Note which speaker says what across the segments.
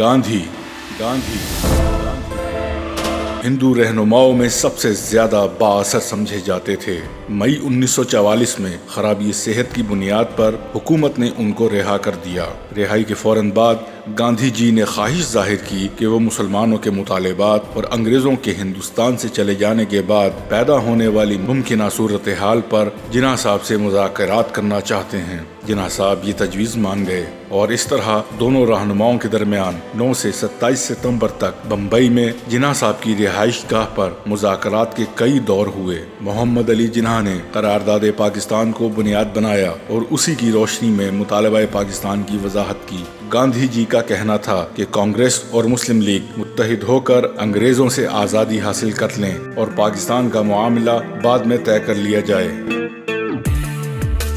Speaker 1: گاندھی ہندو رہنماؤں میں سب سے زیادہ بااثر سمجھے جاتے تھے۔ مئی 1944 میں خرابی صحت کی بنیاد پر حکومت نے ان کو رہا کر دیا۔ رہائی کے فوراً بعد گاندھی جی نے خواہش ظاہر کی کہ وہ مسلمانوں کے مطالبات اور انگریزوں کے ہندوستان سے چلے جانے کے بعد پیدا ہونے والی ممکنہ صورتحال پر جناح صاحب سے مذاکرات کرنا چاہتے ہیں۔ جناح صاحب یہ تجویز مان گئے اور اس طرح دونوں رہنماؤں کے درمیان 9 سے 27 ستمبر تک بمبئی میں جناح صاحب کی رہائش گاہ پر مذاکرات کے کئی دور ہوئے۔ محمد علی جناح نے قرارداد پاکستان کو بنیاد بنایا اور اسی کی روشنی میں مطالبہ پاکستان کی وضاحت کی۔ گاندھی جی کا کہنا تھا کہ کانگریس اور مسلم لیگ متحد ہو کر انگریزوں سے آزادی حاصل کر لیں اور پاکستان کا معاملہ بعد میں طے کر لیا جائے۔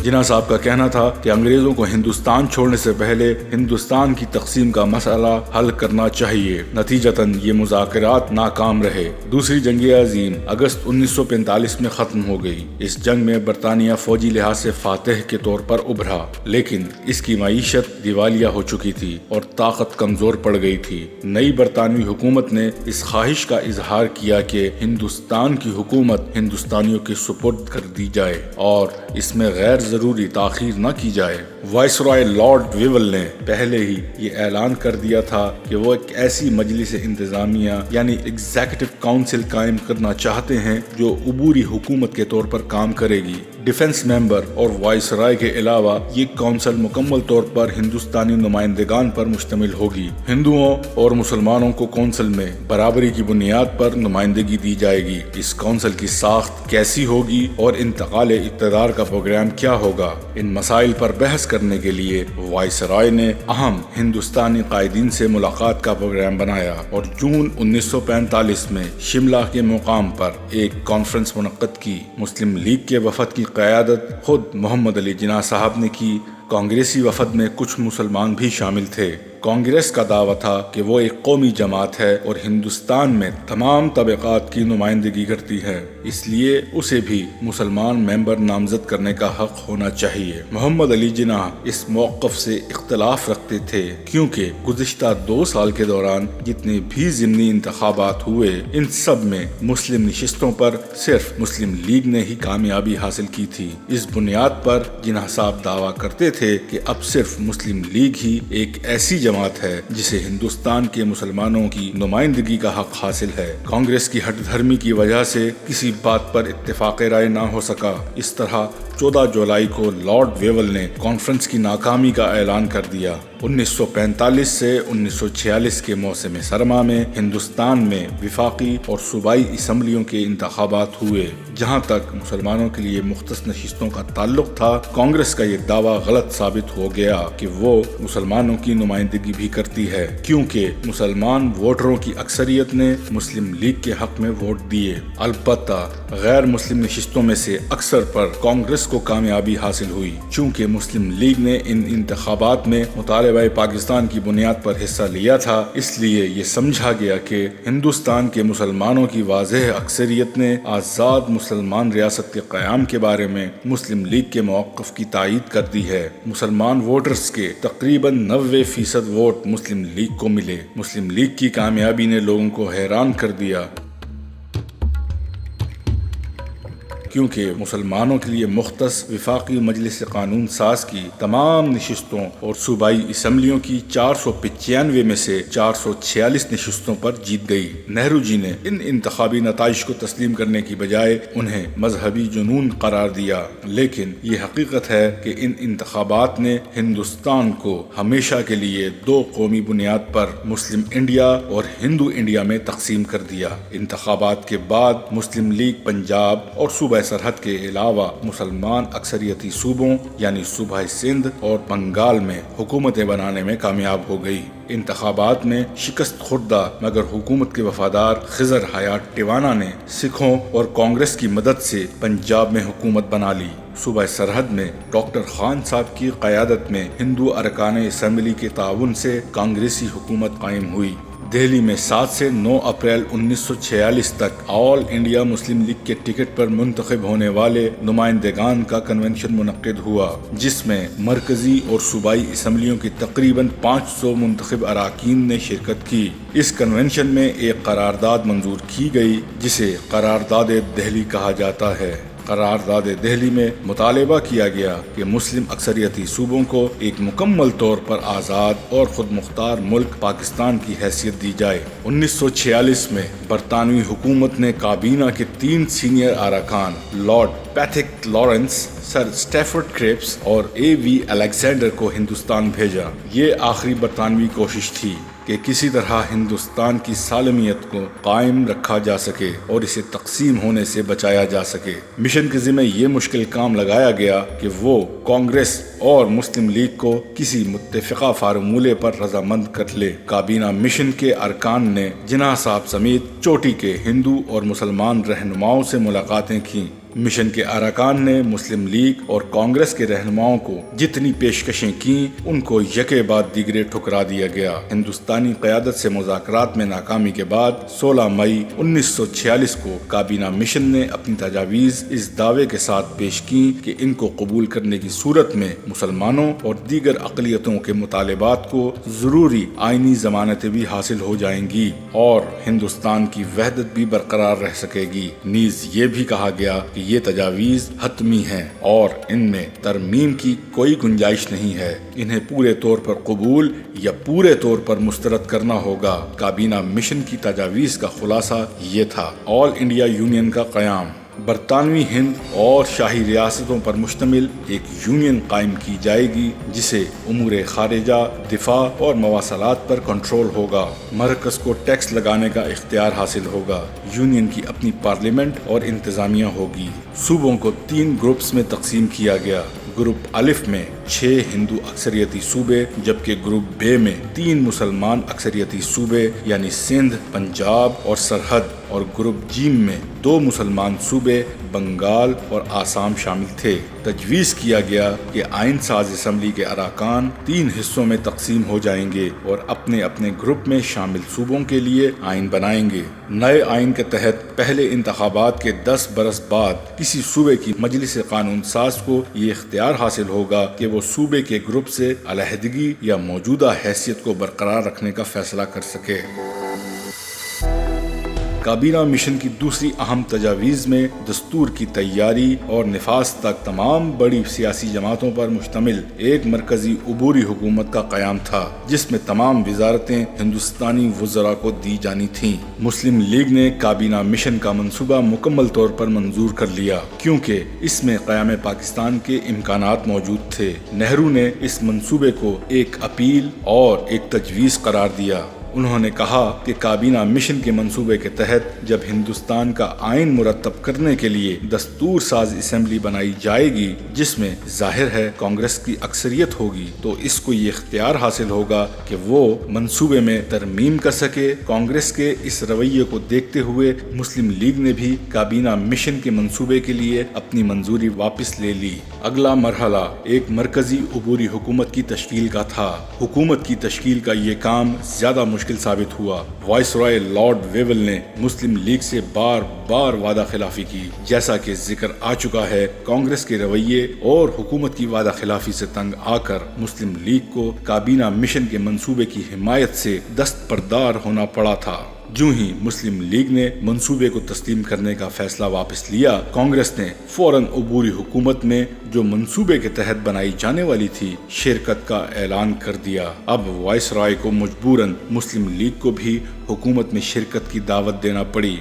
Speaker 1: جناح صاحب کا کہنا تھا کہ انگریزوں کو ہندوستان چھوڑنے سے پہلے ہندوستان کی تقسیم کا مسئلہ حل کرنا چاہیے۔ نتیجتاً یہ مذاکرات ناکام رہے۔ دوسری جنگ عظیم اگست 1945 میں ختم ہو گئی۔ اس جنگ میں برطانیہ فوجی لحاظ سے فاتح کے طور پر ابھرا، لیکن اس کی معیشت دیوالیہ ہو چکی تھی اور طاقت کمزور پڑ گئی تھی۔ نئی برطانوی حکومت نے اس خواہش کا اظہار کیا کہ ہندوستان کی حکومت ہندوستانیوں کے سپرد کر دی جائے اور اس میں غیر ضروری تاخیر نہ کی جائے۔ وائسرائے لارڈ ویول نے پہلے ہی یہ اعلان کر دیا تھا کہ وہ ایک ایسی مجلس انتظامیہ یعنی ایگزیکٹو کونسل قائم کرنا چاہتے ہیں جو عبوری حکومت کے طور پر کام کرے گی۔ ڈیفنس ممبر اور وائسرائے کے علاوہ یہ کونسل مکمل طور پر ہندوستانی نمائندگان پر مشتمل ہوگی۔ ہندوؤں اور مسلمانوں کو کونسل میں برابری کی بنیاد پر نمائندگی دی جائے گی۔ اس کونسل کی ساخت کیسی ہوگی اور انتقال اقتدار کا پروگرام کیا ہوگا، ان مسائل پر بحث کرنے کے لیے وائسرائے نے اہم ہندوستانی قائدین سے ملاقات کا پروگرام بنایا اور جون 1945 میں شملہ کے مقام پر ایک کانفرنس منعقد کی۔ مسلم لیگ کے وفد کی قیادت خود محمد علی جناح صاحب نے کی۔ کانگریسی وفد میں کچھ مسلمان بھی شامل تھے۔ کانگریس کا دعویٰ تھا کہ وہ ایک قومی جماعت ہے اور ہندوستان میں تمام طبقات کی نمائندگی کرتی ہے، اس لیے اسے بھی مسلمان ممبر نامزد کرنے کا حق ہونا چاہیے۔ محمد علی جناح اس موقف سے اختلاف رکھتے تھے کیونکہ گزشتہ 2 سال کے دوران جتنے بھی ضمنی انتخابات ہوئے ان سب میں مسلم نشستوں پر صرف مسلم لیگ نے ہی کامیابی حاصل کی تھی۔ اس بنیاد پر جناح صاحب دعویٰ کرتے تھے کہ اب صرف مسلم لیگ ہی ایک ایسی جماعت ہے جسے ہندوستان کے مسلمانوں کی نمائندگی کا حق حاصل ہے۔ کانگریس کی ہٹ دھرمی کی وجہ سے کسی بات پر اتفاق رائے نہ ہو سکا۔ اس طرح 14 جولائی کو لارڈ ویول نے کانفرنس کی ناکامی کا اعلان کر دیا۔ 1945 سے 1946 کے موسم سرما میں ہندوستان میں وفاقی اور صوبائی اسمبلیوں کے انتخابات ہوئے۔ جہاں تک مسلمانوں کے لیے مختص نشستوں کا تعلق تھا، کانگریس کا یہ دعویٰ غلط ثابت ہو گیا کہ وہ مسلمانوں کی نمائندگی بھی کرتی ہے، کیونکہ مسلمان ووٹروں کی اکثریت نے مسلم لیگ کے حق میں ووٹ دیے۔ البتہ غیر مسلم نشستوں میں سے اکثر پر کانگریس کو کامیابی حاصل ہوئی۔ چونکہ مسلم لیگ نے ان انتخابات میں مطالبہ پاکستان کی بنیاد پر حصہ لیا تھا، اس لیے یہ سمجھا گیا کہ ہندوستان کے مسلمانوں کی واضح اکثریت نے آزاد مسلمان ریاست کے قیام کے بارے میں مسلم لیگ کے موقف کی تائید کر دی ہے۔ مسلمان ووٹرز کے تقریباً 90% ووٹ مسلم لیگ کو ملے۔ مسلم لیگ کی کامیابی نے لوگوں کو حیران کر دیا، کیونکہ مسلمانوں کے لیے مختص وفاقی مجلس قانون ساز کی تمام نشستوں اور صوبائی اسمبلیوں کی 495 میں سے 446 نشستوں پر جیت گئی۔ نہرو جی نے ان انتخابی نتائج کو تسلیم کرنے کی بجائے انہیں مذہبی جنون قرار دیا، لیکن یہ حقیقت ہے کہ ان انتخابات نے ہندوستان کو ہمیشہ کے لیے 2 قومی بنیاد پر مسلم انڈیا اور ہندو انڈیا میں تقسیم کر دیا۔ انتخابات کے بعد مسلم لیگ پنجاب اور صوبہ سرحد کے علاوہ مسلمان اکثریتی صوبوں یعنی صوبہ سندھ اور بنگال میں حکومتیں بنانے میں کامیاب ہو گئی۔ انتخابات میں شکست خوردہ مگر حکومت کے وفادار خضر حیات ٹیوانا نے سکھوں اور کانگریس کی مدد سے پنجاب میں حکومت بنا لی۔ صوبہ سرحد میں ڈاکٹر خان صاحب کی قیادت میں ہندو ارکان اسمبلی کے تعاون سے کانگریسی حکومت قائم ہوئی۔ دہلی میں 7 سے 9 اپریل 1946 تک آل انڈیا مسلم لیگ کے ٹکٹ پر منتخب ہونے والے نمائندگان کا کنونشن منعقد ہوا، جس میں مرکزی اور صوبائی اسمبلیوں کی تقریباً 500 منتخب اراکین نے شرکت کی۔ اس کنونشن میں ایک قرارداد منظور کی گئی جسے قرارداد دہلی کہا جاتا ہے۔ قرارداد دہلی میں مطالبہ کیا گیا کہ مسلم اکثریتی صوبوں کو ایک مکمل طور پر آزاد اور خود مختار ملک پاکستان کی حیثیت دی جائے۔ 1946 میں برطانوی حکومت نے کابینہ کے 3 سینئر اراکان لارڈ پیتھک لارنس، سر اسٹیفرڈ کریپس اور A.V. الیگزینڈر کو ہندوستان بھیجا۔ یہ آخری برطانوی کوشش تھی کہ کسی طرح ہندوستان کی سالمیت کو قائم رکھا جا سکے اور اسے تقسیم ہونے سے بچایا جا سکے۔ مشن کے ذمہ یہ مشکل کام لگایا گیا کہ وہ کانگریس اور مسلم لیگ کو کسی متفقہ فارمولے پر رضامند کر لے۔ کابینہ مشن کے ارکان نے جناح صاحب سمیت چوٹی کے ہندو اور مسلمان رہنماؤں سے ملاقاتیں کیں۔ مشن کے اراکان نے مسلم لیگ اور کانگریس کے رہنماؤں کو جتنی پیشکشیں کیں ان کو یکے بعد دیگرے ٹھکرا دیا گیا۔ ہندوستانی قیادت سے مذاکرات میں ناکامی کے بعد 16 مئی 1946 کو کابینہ مشن نے اپنی تجاویز اس دعوے کے ساتھ پیش کی کہ ان کو قبول کرنے کی صورت میں مسلمانوں اور دیگر اقلیتوں کے مطالبات کو ضروری آئینی ضمانتیں بھی حاصل ہو جائیں گی اور ہندوستان کی وحدت بھی برقرار رہ سکے گی۔ نیز یہ بھی کہا گیا کہ یہ تجاویز حتمی ہیں اور ان میں ترمیم کی کوئی گنجائش نہیں ہے، انہیں پورے طور پر قبول یا پورے طور پر مسترد کرنا ہوگا۔ کابینہ مشن کی تجاویز کا خلاصہ یہ تھا: آل انڈیا یونین کا قیام، برطانوی ہند اور شاہی ریاستوں پر مشتمل ایک یونین قائم کی جائے گی جسے امور خارجہ، دفاع اور مواصلات پر کنٹرول ہوگا۔ مرکز کو ٹیکس لگانے کا اختیار حاصل ہوگا۔ یونین کی اپنی پارلیمنٹ اور انتظامیہ ہوگی۔ صوبوں کو 3 گروپس میں تقسیم کیا گیا۔ گروپ الف میں 6 ہندو اکثریتی صوبے، جبکہ گروپ بے میں 3 مسلمان اکثریتی صوبے یعنی سندھ، پنجاب اور سرحد، اور گروپ جیم میں 2 مسلمان صوبے بنگال اور آسام شامل تھے۔ تجویز کیا گیا کہ آئین ساز اسمبلی کے اراکان 3 حصوں میں تقسیم ہو جائیں گے اور اپنے اپنے گروپ میں شامل صوبوں کے لیے آئین بنائیں گے۔ نئے آئین کے تحت پہلے انتخابات کے 10 برس بعد کسی صوبے کی مجلس قانون ساز کو یہ اختیار حاصل ہوگا کہ وہ صوبے کے گروپ سے علیحدگی یا موجودہ حیثیت کو برقرار رکھنے کا فیصلہ کر سکے۔ کابینہ مشن کی دوسری اہم تجاویز میں دستور کی تیاری اور نفاذ تک تمام بڑی سیاسی جماعتوں پر مشتمل ایک مرکزی عبوری حکومت کا قیام تھا، جس میں تمام وزارتیں ہندوستانی وزراء کو دی جانی تھیں۔ مسلم لیگ نے کابینہ مشن کا منصوبہ مکمل طور پر منظور کر لیا کیونکہ اس میں قیام پاکستان کے امکانات موجود تھے۔ نہرو نے اس منصوبے کو ایک اپیل اور ایک تجویز قرار دیا۔ انہوں نے کہا کہ کابینہ مشن کے منصوبے کے تحت جب ہندوستان کا آئین مرتب کرنے کے لیے دستور ساز اسمبلی بنائی جائے گی جس میں ظاہر ہے کانگریس کی اکثریت ہوگی، تو اس کو یہ اختیار حاصل ہوگا کہ وہ منصوبے میں ترمیم کر سکے۔ کانگریس کے اس رویے کو دیکھتے ہوئے مسلم لیگ نے بھی کابینہ مشن کے منصوبے کے لیے اپنی منظوری واپس لے لی۔ اگلا مرحلہ ایک مرکزی عبوری حکومت کی تشکیل کا تھا۔ حکومت کی تشکیل کا یہ کام زیادہ مشکل ثابت ہوا۔ وائس رائے لارڈ ویول نے مسلم لیگ سے بار بار وعدہ خلافی کی۔ جیسا کہ ذکر آ چکا ہے، کانگریس کے رویے اور حکومت کی وعدہ خلافی سے تنگ آ کر مسلم لیگ کو کابینہ مشن کے منصوبے کی حمایت سے دستبردار ہونا پڑا تھا۔ جو ہی مسلم لیگ نے منصوبے کو تسلیم کرنے کا فیصلہ واپس لیا، کانگریس نے فوراً عبوری حکومت میں جو منصوبے کے تحت بنائی جانے والی تھی شرکت کا اعلان کر دیا۔ اب وائس رائے کو مجبوراً مسلم لیگ کو بھی حکومت میں شرکت کی دعوت دینا پڑی۔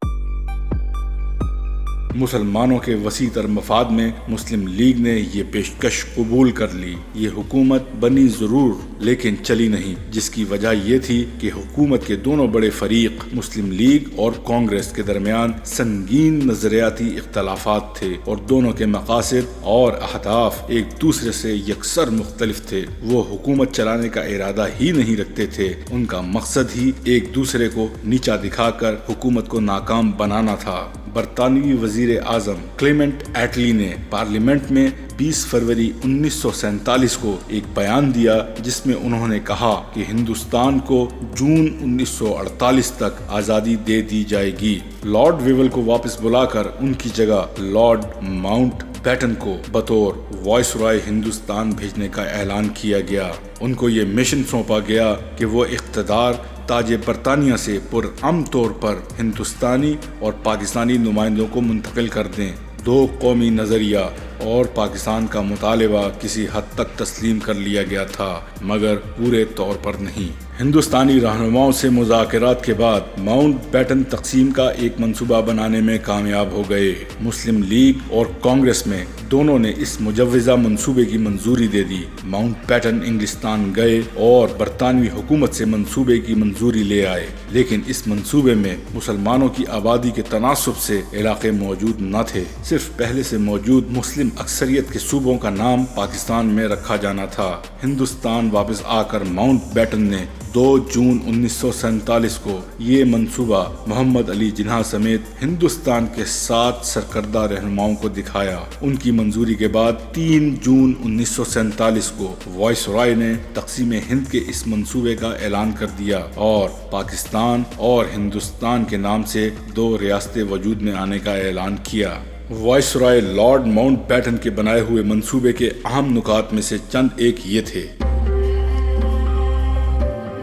Speaker 1: مسلمانوں کے وسیع تر مفاد میں مسلم لیگ نے یہ پیشکش قبول کر لی۔ یہ حکومت بنی ضرور لیکن چلی نہیں، جس کی وجہ یہ تھی کہ حکومت کے دونوں بڑے فریق مسلم لیگ اور کانگریس کے درمیان سنگین نظریاتی اختلافات تھے اور دونوں کے مقاصد اور اہداف ایک دوسرے سے یکسر مختلف تھے۔ وہ حکومت چلانے کا ارادہ ہی نہیں رکھتے تھے، ان کا مقصد ہی ایک دوسرے کو نیچا دکھا کر حکومت کو ناکام بنانا تھا۔ برطانوی وزیر اعظم کلیمنٹ ایٹلی نے پارلیمنٹ میں 20 فروری 1947 کو ایک بیان دیا جس میں انہوں نے کہا کہ ہندوستان کو جون 1948 تک آزادی دے دی جائے گی۔ لارڈ ویول کو واپس بلا کر ان کی جگہ لارڈ ماؤنٹ بیٹن کو بطور وائس رائے ہندوستان بھیجنے کا اعلان کیا گیا۔ ان کو یہ مشن سونپا گیا کہ وہ اقتدار تاج برطانیہ سے پرامن طور پر ہندوستانی اور پاکستانی نمائندوں کو منتقل کر دیں۔ دو قومی نظریہ اور پاکستان کا مطالبہ کسی حد تک تسلیم کر لیا گیا تھا مگر پورے طور پر نہیں۔ ہندوستانی رہنماؤں سے مذاکرات کے بعد ماؤنٹ بیٹن تقسیم کا ایک منصوبہ بنانے میں کامیاب ہو گئے۔ مسلم لیگ اور کانگریس میں دونوں نے اس مجوزہ منصوبے کی منظوری دے دی۔ ماؤنٹ بیٹن انگلستان گئے اور برطانوی حکومت سے منصوبے کی منظوری لے آئے، لیکن اس منصوبے میں مسلمانوں کی آبادی کے تناسب سے علاقے موجود نہ تھے۔ صرف پہلے سے موجود مسلم اکثریت کے صوبوں کا نام پاکستان میں رکھا جانا تھا۔ ہندوستان واپس آ کر ماؤنٹ بیٹن نے 2 جون 1947 کو یہ منصوبہ محمد علی جناح سمیت ہندوستان کے 7 سرکردہ رہنماؤں کو دکھایا۔ ان کی منظوری کے بعد 3 جون 1947 کو وائس رائے نے تقسیم ہند کے اس منصوبے کا اعلان کر دیا اور پاکستان اور ہندوستان کے نام سے 2 ریاستیں وجود میں آنے کا اعلان کیا۔ وائس رائے لارڈ ماؤنٹ بیٹن کے بنائے ہوئے منصوبے کے اہم نکات میں سے چند ایک یہ تھے۔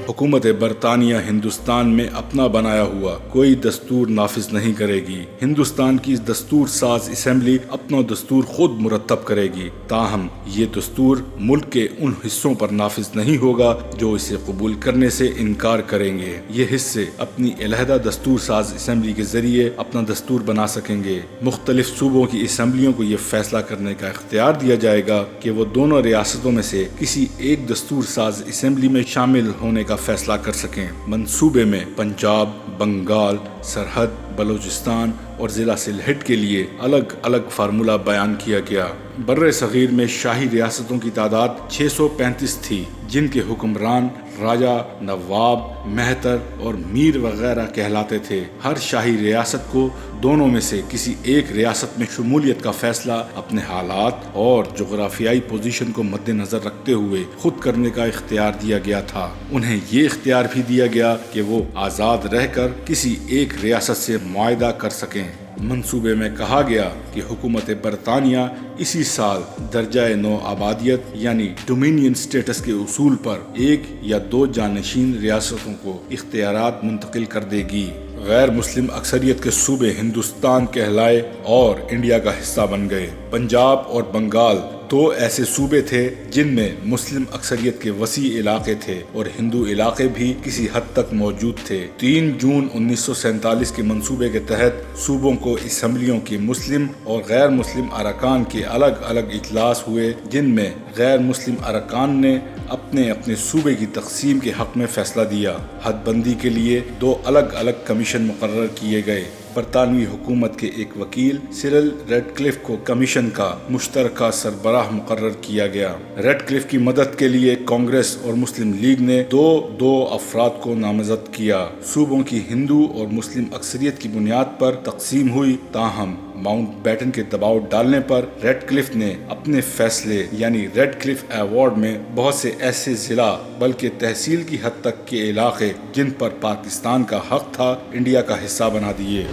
Speaker 1: حکومت برطانیہ ہندوستان میں اپنا بنایا ہوا کوئی دستور نافذ نہیں کرے گی۔ ہندوستان کی دستور ساز اسمبلی اپنا دستور خود مرتب کرے گی، تاہم یہ دستور ملک کے ان حصوں پر نافذ نہیں ہوگا جو اسے قبول کرنے سے انکار کریں گے۔ یہ حصے اپنی علیحدہ دستور ساز اسمبلی کے ذریعے اپنا دستور بنا سکیں گے۔ مختلف صوبوں کی اسمبلیوں کو یہ فیصلہ کرنے کا اختیار دیا جائے گا کہ وہ دونوں ریاستوں میں سے کسی ایک دستور ساز اسمبلی میں شامل ہونے کا فیصلہ کر سکیں۔ منصوبے میں پنجاب، بنگال، سرحد، بلوچستان اور ضلع سلہٹ کے لیے الگ الگ فارمولہ بیان کیا گیا۔ بر صغیر میں شاہی ریاستوں کی تعداد 635 تھی، جن کے حکمران راجہ، نواب، مہتر اور میر وغیرہ کہلاتے تھے۔ ہر شاہی ریاست کو دونوں میں سے کسی ایک ریاست میں شمولیت کا فیصلہ اپنے حالات اور جغرافیائی پوزیشن کو مد نظر رکھتے ہوئے خود کرنے کا اختیار دیا گیا تھا۔ انہیں یہ اختیار بھی دیا گیا کہ وہ آزاد رہ کر کسی ایک ریاست سے معاہدہ کر سکیں۔ منصوبے میں کہا گیا کہ حکومت برطانیہ اسی سال درجہ نو آبادیت یعنی ڈومینین سٹیٹس کے اصول پر 1 یا 2 جانشین ریاستوں کو اختیارات منتقل کر دے گی۔ غیر مسلم اکثریت کے صوبے ہندوستان کہلائے اور انڈیا کا حصہ بن گئے۔ پنجاب اور بنگال 2 ایسے صوبے تھے جن میں مسلم اکثریت کے وسیع علاقے تھے اور ہندو علاقے بھی کسی حد تک موجود تھے۔ 3 جون 1947 کے منصوبے کے تحت صوبوں کو اسمبلیوں کے مسلم اور غیر مسلم ارکان کے الگ الگ اجلاس ہوئے، جن میں غیر مسلم ارکان نے اپنے اپنے صوبے کی تقسیم کے حق میں فیصلہ دیا۔ حد بندی کے لیے 2 الگ الگ کمیشن مقرر کیے گئے۔ برطانوی حکومت کے ایک وکیل سرل ریڈ کلف کو کمیشن کا مشترکہ سربراہ مقرر کیا گیا۔ ریڈ کلف کی مدد کے لیے کانگریس اور مسلم لیگ نے دو افراد کو نامزد کیا۔ صوبوں کی ہندو اور مسلم اکثریت کی بنیاد پر تقسیم ہوئی، تاہم ماؤنٹ بیٹن کے دباؤ ڈالنے پر ریڈ کلف نے اپنے فیصلے یعنی ریڈ کلف ایوارڈ میں بہت سے ایسے ضلع بلکہ تحصیل کی حد تک کے علاقے جن پر پاکستان کا حق تھا انڈیا کا حصہ بنا دیے۔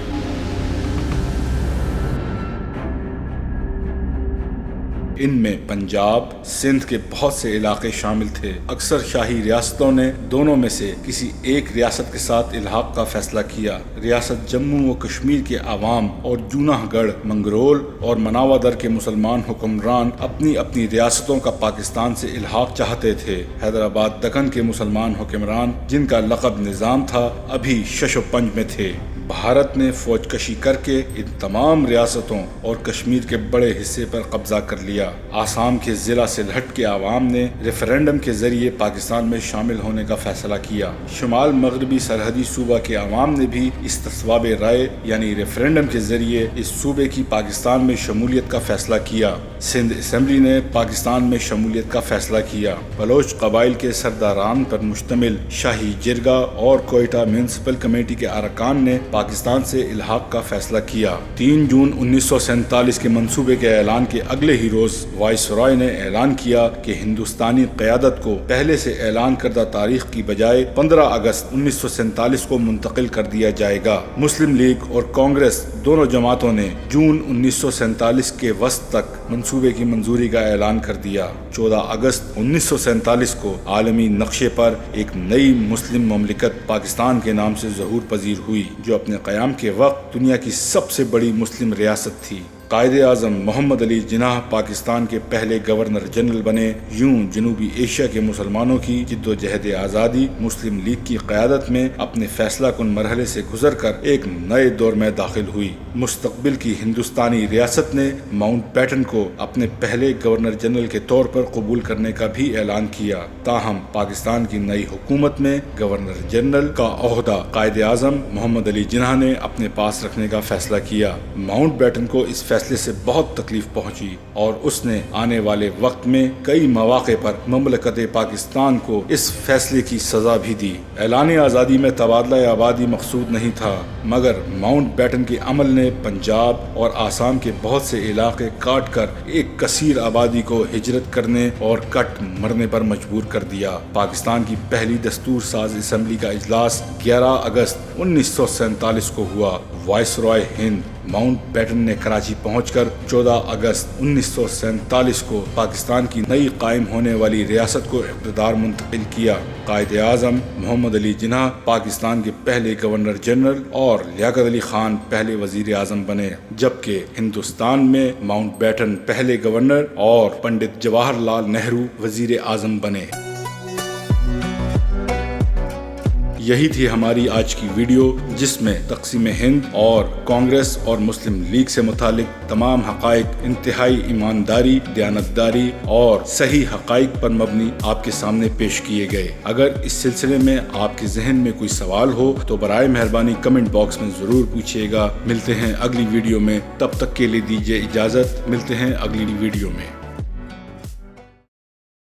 Speaker 1: ان میں پنجاب، سندھ کے بہت سے علاقے شامل تھے۔ اکثر شاہی ریاستوں نے دونوں میں سے کسی ایک ریاست کے ساتھ الحاق کا فیصلہ کیا۔ ریاست جموں و کشمیر کے عوام اور جونہ گڑھ، منگرول اور مناودر کے مسلمان حکمران اپنی اپنی ریاستوں کا پاکستان سے الحاق چاہتے تھے۔ حیدرآباد دکن کے مسلمان حکمران جن کا لقب نظام تھا ابھی شش و پنج میں تھے۔ بھارت نے فوج کشی کر کے ان تمام ریاستوں اور کشمیر کے بڑے حصے پر قبضہ کر لیا۔ آسام کے ضلع سلہٹ کے عوام نے ریفرینڈم کے ذریعے پاکستان میں شامل ہونے کا فیصلہ کیا۔ شمال مغربی سرحدی صوبہ کے عوام نے بھی استصواب رائے یعنی ریفرینڈم کے ذریعے اس صوبے کی پاکستان میں شمولیت کا فیصلہ کیا۔ سندھ اسمبلی نے پاکستان میں شمولیت کا فیصلہ کیا۔ بلوچ قبائل کے سرداران پر مشتمل شاہی جرگہ اور کوئٹہ میونسپل کمیٹی کے ارکان نے پاکستان سے الحاق کا فیصلہ کیا۔ 3 جون 1947 کے منصوبے کے اعلان کے اگلے ہی روز وائس رائے نے اعلان کیا کہ ہندوستانی قیادت کو پہلے سے اعلان کردہ تاریخ کی بجائے 15 اگست 1947 کو منتقل کر دیا جائے گا۔ مسلم لیگ اور کانگریس دونوں جماعتوں نے جون 1947 کے وسط تک منصوبے کی منظوری کا اعلان کر دیا۔ 14 اگست 1947 کو عالمی نقشے پر ایک نئی مسلم مملکت پاکستان کے نام سے ظہور پذیر ہوئی، جو اپنے قیام کے وقت دنیا کی سب سے بڑی مسلم ریاست تھی۔ قائد اعظم محمد علی جناح پاکستان کے پہلے گورنر جنرل بنے۔ یوں جنوبی ایشیا کے مسلمانوں کی جد و جہد آزادی مسلم لیگ کی قیادت میں اپنے فیصلہ کن مرحلے سے گزر کر ایک نئے دور میں داخل ہوئی۔ مستقبل کی ہندوستانی ریاست نے ماؤنٹ بیٹن کو اپنے پہلے گورنر جنرل کے طور پر قبول کرنے کا بھی اعلان کیا۔ تاہم پاکستان کی نئی حکومت میں گورنر جنرل کا عہدہ قائد اعظم محمد علی جناح نے اپنے پاس رکھنے کا فیصلہ کیا۔ ماؤنٹ بیٹن کو اس فیصلے سے بہت تکلیف پہنچی اور اس نے آنے والے وقت میں کئی مواقع پر مملکت پاکستان کو اس فیصلے کی سزا بھی دی۔ اعلان آزادی میں تبادلہ آبادی مقصود نہیں تھا، مگر ماؤنٹ بیٹن کے عمل نے پنجاب اور آسام کے بہت سے علاقے کاٹ کر ایک کثیر آبادی کو ہجرت کرنے اور کٹ مرنے پر مجبور کر دیا۔ پاکستان کی پہلی دستور ساز اسمبلی کا اجلاس 11 اگست 1947 کو ہوا۔ وائس رائے ہند ماؤنٹ بیٹن نے کراچی پہنچ کر 14 اگست 1947 کو پاکستان کی نئی قائم ہونے والی ریاست کو اقتدار منتقل کیا۔ قائد اعظم محمد علی جناح پاکستان کے پہلے گورنر جنرل اور لیاقت علی خان پہلے وزیر اعظم بنے، جبکہ ہندوستان میں ماؤنٹ بیٹن پہلے گورنر اور پنڈت جواہر لال نہرو وزیر اعظم بنے۔ یہی تھی ہماری آج کی ویڈیو، جس میں تقسیم ہند اور کانگریس اور مسلم لیگ سے متعلق تمام حقائق انتہائی ایمانداری، دیانتداری اور صحیح حقائق پر مبنی آپ کے سامنے پیش کیے گئے۔ اگر اس سلسلے میں آپ کے ذہن میں کوئی سوال ہو تو برائے مہربانی کمنٹ باکس میں ضرور پوچھیے گا۔ ملتے ہیں اگلی ویڈیو میں، تب تک کے لیے دیجیے اجازت۔ ملتے ہیں اگلی ویڈیو میں۔